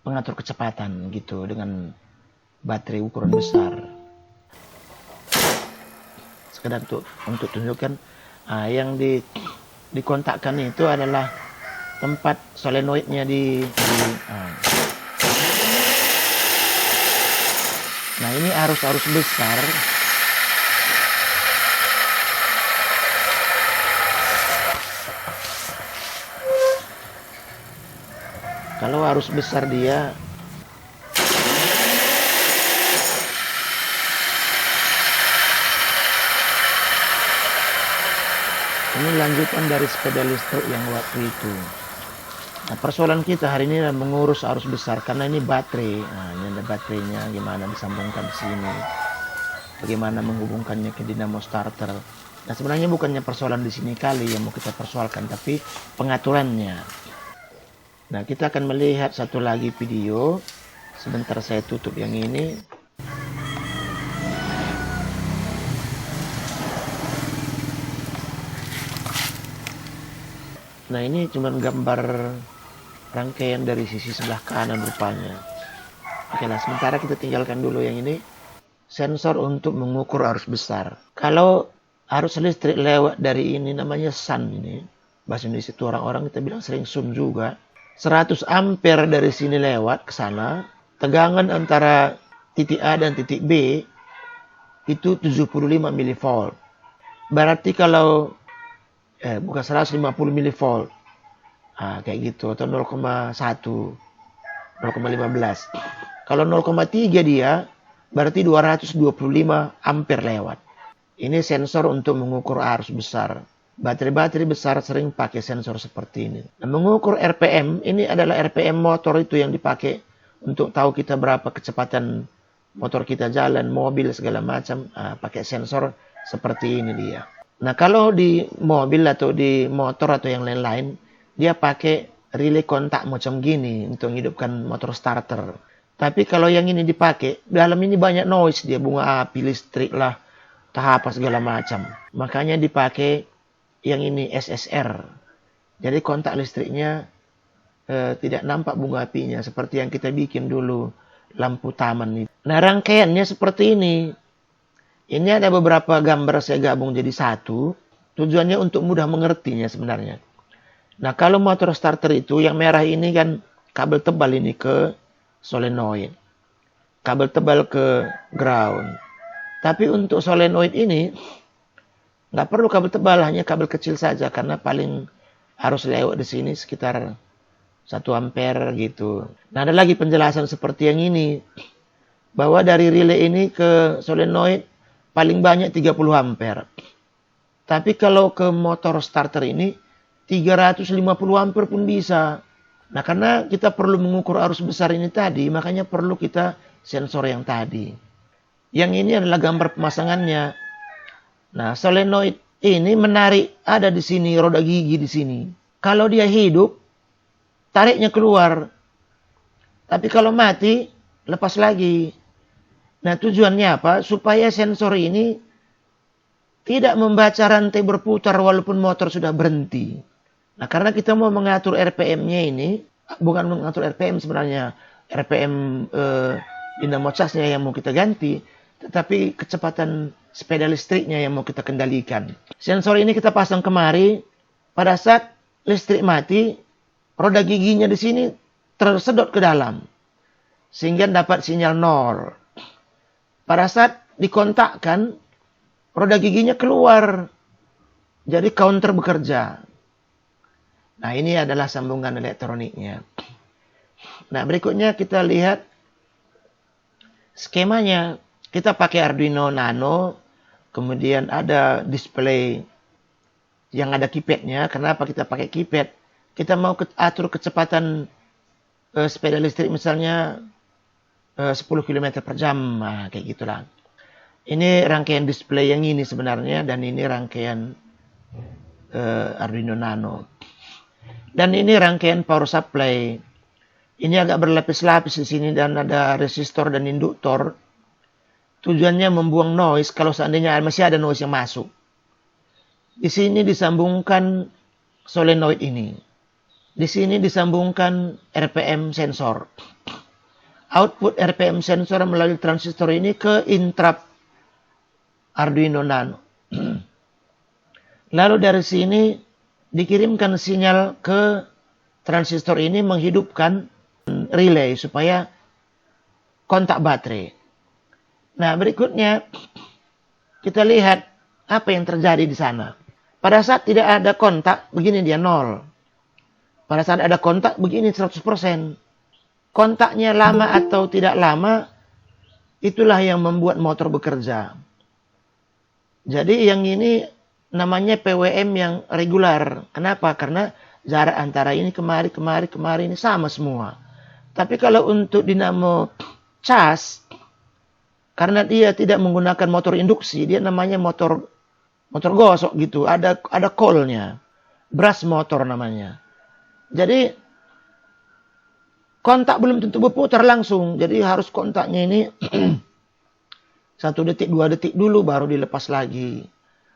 pengatur kecepatan gitu dengan baterai ukuran besar. Sekedar untuk tunjukkan yang dikontakkan itu adalah tempat solenoidnya nah ini arus besar. Kalau arus besar dia ini lanjutan dari sepeda listrik yang waktu itu. Nah, persoalan kita hari ini adalah mengurus arus besar karena ini baterai. Nah, ini ada baterainya, gimana disambungkan di sini, bagaimana menghubungkannya ke dinamo starter. Nah, sebenarnya bukannya persoalan di sini kali yang mau kita persoalkan, tapi pengaturannya. Nah, kita akan melihat satu lagi video. Sebentar saya tutup yang ini. Nah, ini cuma gambar rangkaian dari sisi sebelah kanan rupanya. Oke lah, sementara kita tinggalkan dulu yang ini. Sensor untuk mengukur arus besar. Kalau arus listrik lewat dari ini namanya sun ini. Bahasa Indonesia itu orang-orang kita bilang sering sun juga. 100 ampere dari sini lewat ke sana. Tegangan antara titik A dan titik B itu 75 milivolt. Berarti kalau bukan 150 milivolt. Kayak gitu, atau 0,1, 0,15. Kalau 0,3 dia berarti 225 ampere lewat. Ini sensor untuk mengukur arus besar. Baterai-baterai besar sering pakai sensor seperti ini. Nah, mengukur RPM, ini adalah RPM motor itu yang dipakai untuk tahu kita berapa kecepatan motor kita jalan, mobil segala macam, pakai sensor seperti ini dia. Nah, kalau di mobil atau di motor atau yang lain-lain, dia pakai relay kontak macam gini untuk menghidupkan motor starter. Tapi kalau yang ini dipakai, dalam ini banyak noise, dia bunga api, listrik lah, tahap segala macam. Makanya dipakai yang ini SSR. Jadi kontak listriknya tidak nampak bunga apinya seperti yang kita bikin dulu lampu taman itu. Nah, rangkaiannya seperti ini. Ini ada beberapa gambar saya gabung jadi satu. Tujuannya untuk mudah mengertinya sebenarnya. Nah, kalau motor starter itu yang merah ini kan kabel tebal ini ke solenoid. Kabel tebal ke ground. Tapi untuk solenoid ini nggak perlu kabel tebal, hanya kabel kecil saja karena paling harus lewat di sini sekitar 1 ampere gitu. Nah, ada lagi penjelasan seperti yang ini. Bahwa dari relay ini ke solenoid paling banyak 30 ampere. Tapi kalau ke motor starter ini 350 ampere pun bisa. Nah, karena kita perlu mengukur arus besar ini tadi, makanya perlu kita sensor yang tadi. Yang ini adalah gambar pemasangannya. Nah, solenoid ini menarik, ada di sini roda gigi di sini. Kalau dia hidup, tariknya keluar. Tapi kalau mati, lepas lagi. Nah, tujuannya apa? Supaya sensor ini tidak membaca rantai berputar walaupun motor sudah berhenti. Nah, karena kita mau mengatur RPM-nya ini, bukan mengatur RPM sebenarnya, RPM dinamo charge-nya yang mau kita ganti, tetapi kecepatan sepeda listriknya yang mau kita kendalikan. Sensor ini kita pasang kemari, pada saat listrik mati, roda giginya di sini tersedot ke dalam, sehingga dapat sinyal 0. Pada saat dikontakkan, roda giginya keluar, jadi counter bekerja. Nah, ini adalah sambungan elektroniknya. Nah, berikutnya kita lihat skemanya. Kita pakai Arduino Nano, kemudian ada display yang ada keypadnya. Kenapa kita pakai keypad? Kita mau atur kecepatan sepeda listrik misalnya 10 km per jam, nah, kayak gitulah. Ini rangkaian display yang ini sebenarnya, dan ini rangkaian Arduino Nano. Dan ini rangkaian power supply. Ini agak berlapis-lapis di sini dan ada resistor dan induktor. Tujuannya membuang noise kalau seandainya masih ada noise yang masuk. Di sini disambungkan solenoid ini. Di sini disambungkan RPM sensor. Output RPM sensor melalui transistor ini ke interrupt Arduino Nano. Lalu dari sini dikirimkan sinyal ke transistor ini menghidupkan relay supaya kontak baterai. Nah, berikutnya kita lihat apa yang terjadi di sana. Pada saat tidak ada kontak, begini dia 0. Pada saat ada kontak, begini 100%. Kontaknya lama atau tidak lama, itulah yang membuat motor bekerja. Jadi yang ini namanya PWM yang regular. Kenapa? Karena jarak antara ini kemari ini sama semua. Tapi kalau untuk dinamo cas, karena dia tidak menggunakan motor induksi, dia namanya motor gosok gitu. Ada coil-nya. Brush motor namanya. Jadi kontak belum tentu berputar langsung. Jadi harus kontaknya ini 1 detik, 2 detik dulu baru dilepas lagi.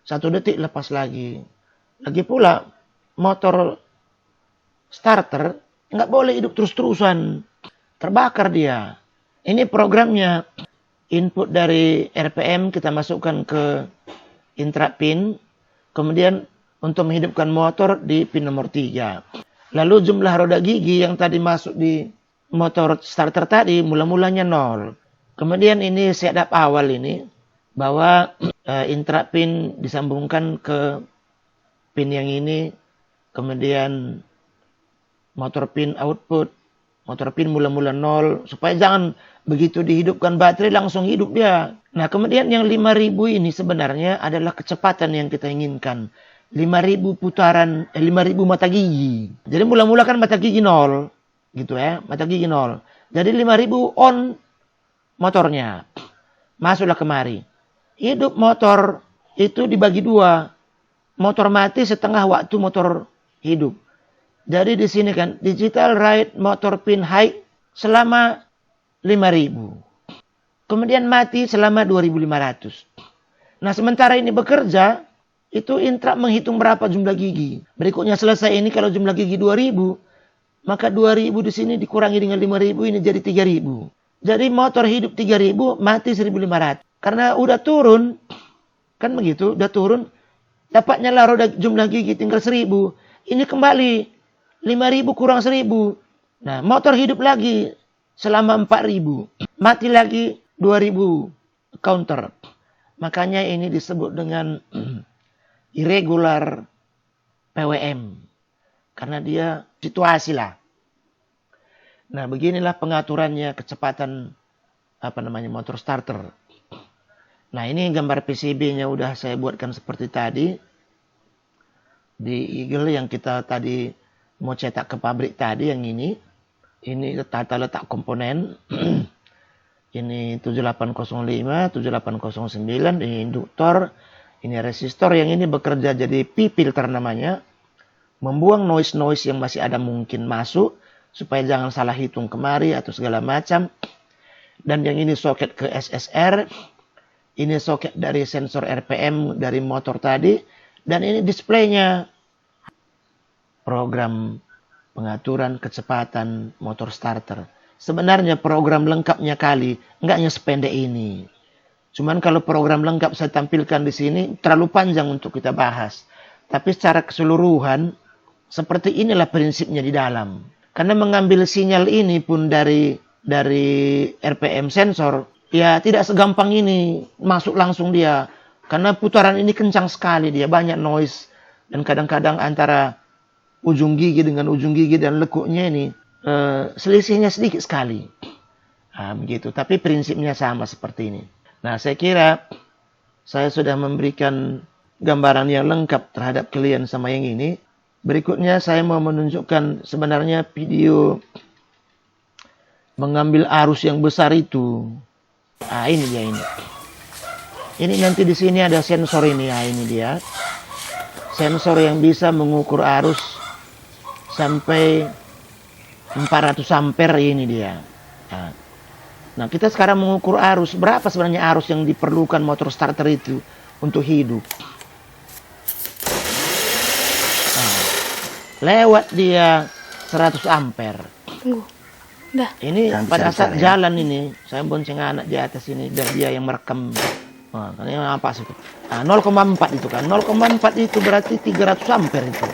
1 detik lepas lagi. Lagi pula motor starter nggak boleh hidup terus-terusan. Terbakar dia. Ini programnya. Input dari RPM kita masukkan ke interrupt pin. Kemudian untuk menghidupkan motor di pin nomor 3. Lalu jumlah roda gigi yang tadi masuk di motor starter tadi mula-mulanya 0. Kemudian ini setup awal ini bahwa interrupt pin disambungkan ke pin yang ini. Kemudian motor pin output. Motor pin mula-mula 0. Supaya jangan begitu dihidupkan baterai langsung hidup dia. Nah kemudian yang 5000 ini sebenarnya adalah kecepatan yang kita inginkan. 5000 putaran, 5000 mata gigi. Jadi mula-mula kan mata gigi 0. Gitu ya, mata gigi 0. Jadi 5000 on motornya. Masuklah kemari. Hidup motor itu dibagi 2. Motor mati setengah waktu motor hidup. Jadi di sini kan digital write motor pin high selama 5000. Kemudian mati selama 2500. Nah, sementara ini bekerja, itu interrupt menghitung berapa jumlah gigi. Berikutnya selesai ini kalau jumlah gigi 2000, maka 2000 di sini dikurangi dengan 5000 ini jadi 3000. Jadi motor hidup 3000, mati 1500. Karena udah turun, kan begitu, udah turun, dapatnya lah roda jumlah gigi tinggal 1000. Ini kembali 5000 kurang 1000. Nah, motor hidup lagi selama 4000. Mati lagi 2000 counter. Makanya ini disebut dengan irregular PWM. Karena dia situasi lah. Nah, beginilah pengaturannya kecepatan motor starter. Nah, ini gambar PCB-nya udah saya buatkan seperti tadi. Di Eagle yang kita tadi mau cetak ke pabrik tadi yang ini. Ini tata letak komponen. Ini 7805, 7809, ini induktor, ini resistor, yang ini bekerja jadi P-filter namanya. Membuang noise-noise yang masih ada mungkin masuk, supaya jangan salah hitung kemari atau segala macam. Dan yang ini soket ke SSR, ini soket dari sensor RPM dari motor tadi, dan ini displaynya. Program pengaturan kecepatan motor starter. Sebenarnya program lengkapnya kali, enggaknya sependek ini. Cuman kalau program lengkap saya tampilkan di sini, terlalu panjang untuk kita bahas. Tapi secara keseluruhan, seperti inilah prinsipnya di dalam. Karena mengambil sinyal ini pun dari RPM sensor, ya tidak segampang ini masuk langsung dia. Karena putaran ini kencang sekali dia, banyak noise. Dan kadang-kadang antara ujung gigi dengan ujung gigi dan lekuknya ini, selisihnya sedikit sekali. Nah, begitu. Tapi prinsipnya sama seperti ini. Nah, saya kira saya sudah memberikan gambaran yang lengkap terhadap klien sama yang ini. Berikutnya saya mau menunjukkan sebenarnya video mengambil arus yang besar itu. Ah, ini dia ini. Ini nanti di sini ada sensor ini. Ah, ini dia. Sensor yang bisa mengukur arus sampai 400 ampere ini dia. Nah, kita sekarang mengukur arus. Berapa sebenarnya arus yang diperlukan motor starter itu untuk hidup. Nah, lewat dia 100 ampere. Tunggu. Dah. Ini Yang pada sensor, saat ya? jalan ini, saya bonceng anak di atas ini biar dia yang merekam. Nah, ini apa sih? Nah, 0,4 itu kan. 0,4 itu berarti 300 ampere itu.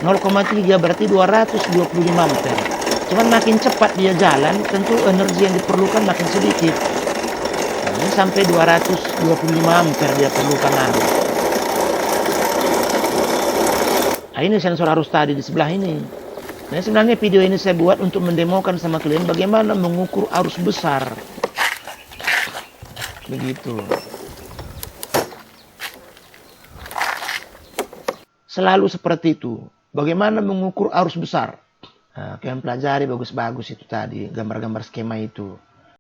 0,3 berarti 225 ampere. Cuman makin cepat dia jalan, tentu energi yang diperlukan makin sedikit. Nah, ini sampai 225 ampere dia perlukan arus. Nah, ini sensor arus tadi di sebelah ini. Nah, sebenarnya video ini saya buat untuk mendemokan sama kalian bagaimana mengukur arus besar. Begitu. Selalu seperti itu. Bagaimana mengukur arus besar. Nah, kalian pelajari bagus-bagus itu tadi, gambar-gambar skema itu.